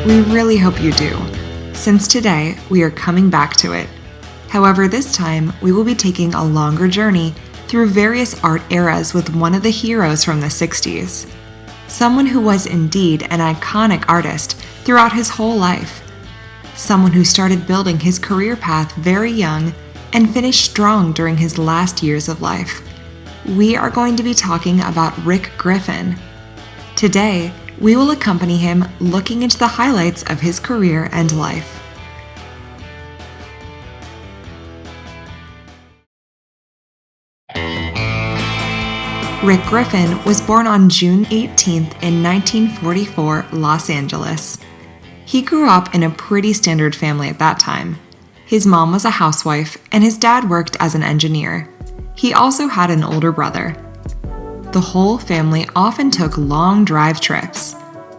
We really hope you do, since today we are coming back to it. However, this time we will be taking a longer journey through various art eras with one of the heroes from the 60s. Someone who was indeed an iconic artist throughout his whole life. Someone who started building his career path very young and finished strong during his last years of life. We are going to be talking about Rick Griffin. Today, we will accompany him looking into the highlights of his career and life. Rick Griffin was born on June 18th in 1944, Los Angeles. He grew up in a pretty standard family at that time. His mom was a housewife and his dad worked as an engineer. He also had an older brother. The whole family often took long drive trips.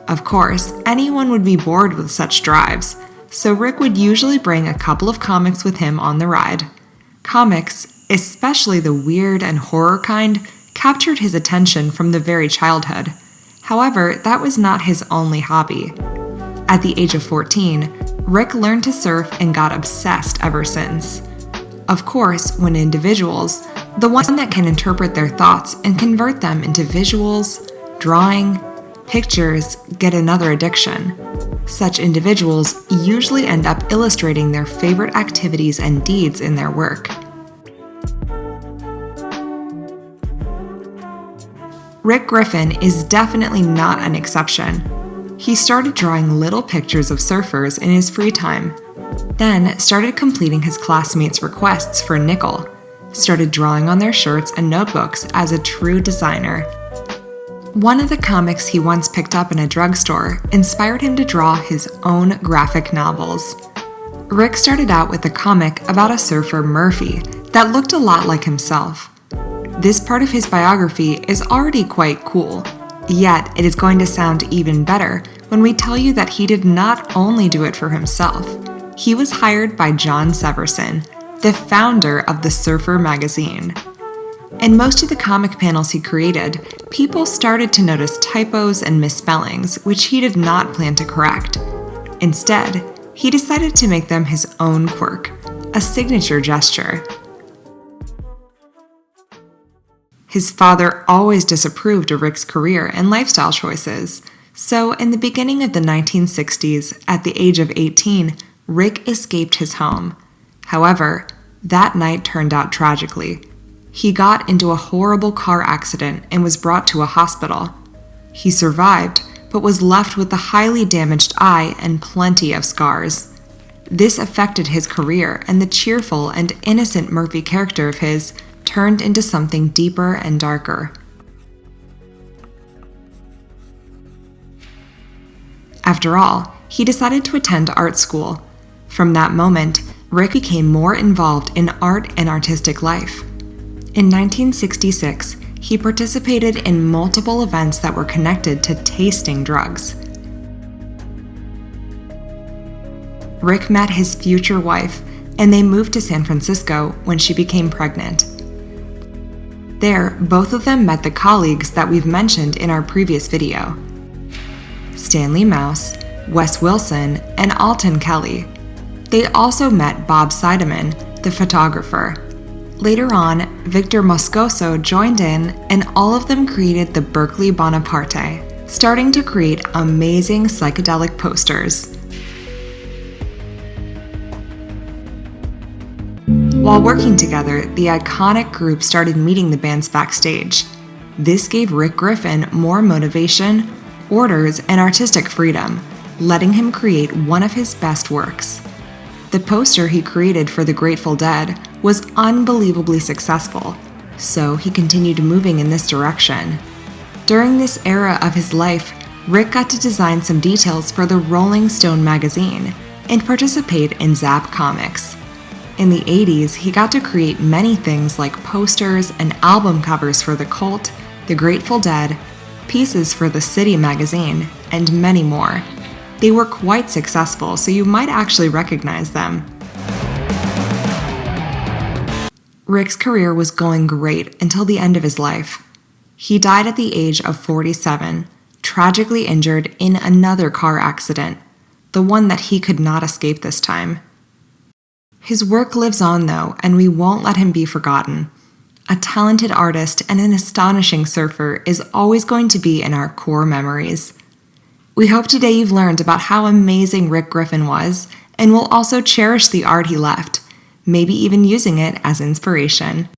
Of course, anyone would be bored with such drives, so Rick would usually bring a couple of comics with him on the ride. Comics, especially the weird and horror kind, captured his attention from the very childhood. However, that was not his only hobby. At the age of 14, Rick learned to surf and got obsessed ever since. Of course, when individuals, the one that can interpret their thoughts and convert them into visuals, drawing, pictures, get another addiction. Such individuals usually end up illustrating their favorite activities and deeds in their work. Rick Griffin is definitely not an exception. He started drawing little pictures of surfers in his free time, then started completing his classmates' requests for a nickel, started drawing on their shirts and notebooks as a true designer. One of the comics he once picked up in a drugstore inspired him to draw his own graphic novels. Rick started out with a comic about a surfer, Murphy, that looked a lot like himself. This part of his biography is already quite cool, yet it is going to sound even better when we tell you that he did not only do it for himself. He was hired by John Severson, the founder of the Surfer magazine. In most of the comic panels he created, people started to notice typos and misspellings, which he did not plan to correct. Instead, he decided to make them his own quirk, a signature gesture. His father always disapproved of Rick's career and lifestyle choices, so in the beginning of the 1960s, at the age of 18, Rick escaped his home. However, that night turned out tragically. He got into a horrible car accident and was brought to a hospital. He survived, but was left with a highly damaged eye and plenty of scars. This affected his career, and the cheerful and innocent Murphy character of his turned into something deeper and darker. After all, he decided to attend art school. From that moment, Rick became more involved in art and artistic life. In 1966, he participated in multiple events that were connected to tasting drugs. Rick met his future wife, and they moved to San Francisco when she became pregnant. There, both of them met the colleagues that we've mentioned in our previous video: Stanley Mouse, Wes Wilson, and Alton Kelly. They also met Bob Seidemann, the photographer. Later on, Victor Moscoso joined in, and all of them created the Berkeley Bonaparte, starting to create amazing psychedelic posters. While working together, the iconic group started meeting the bands backstage. This gave Rick Griffin more motivation, orders, and artistic freedom, letting him create one of his best works. The poster he created for the Grateful Dead was unbelievably successful, so he continued moving in this direction. During this era of his life, Rick got to design some details for the Rolling Stone magazine and participate in Zap Comics. In the 80s, he got to create many things like posters and album covers for The Cult, The Grateful Dead, pieces for The City magazine, and many more. They were quite successful, so you might actually recognize them. Rick's career was going great until the end of his life. He died at the age of 47, tragically injured in another car accident. the one that he could not escape this time. His work lives on, though, and we won't let him be forgotten. A talented artist and an astonishing surfer is always going to be in our core memories. We hope today you've learned about how amazing Rick Griffin was, and will also cherish the art he left, maybe even using it as inspiration.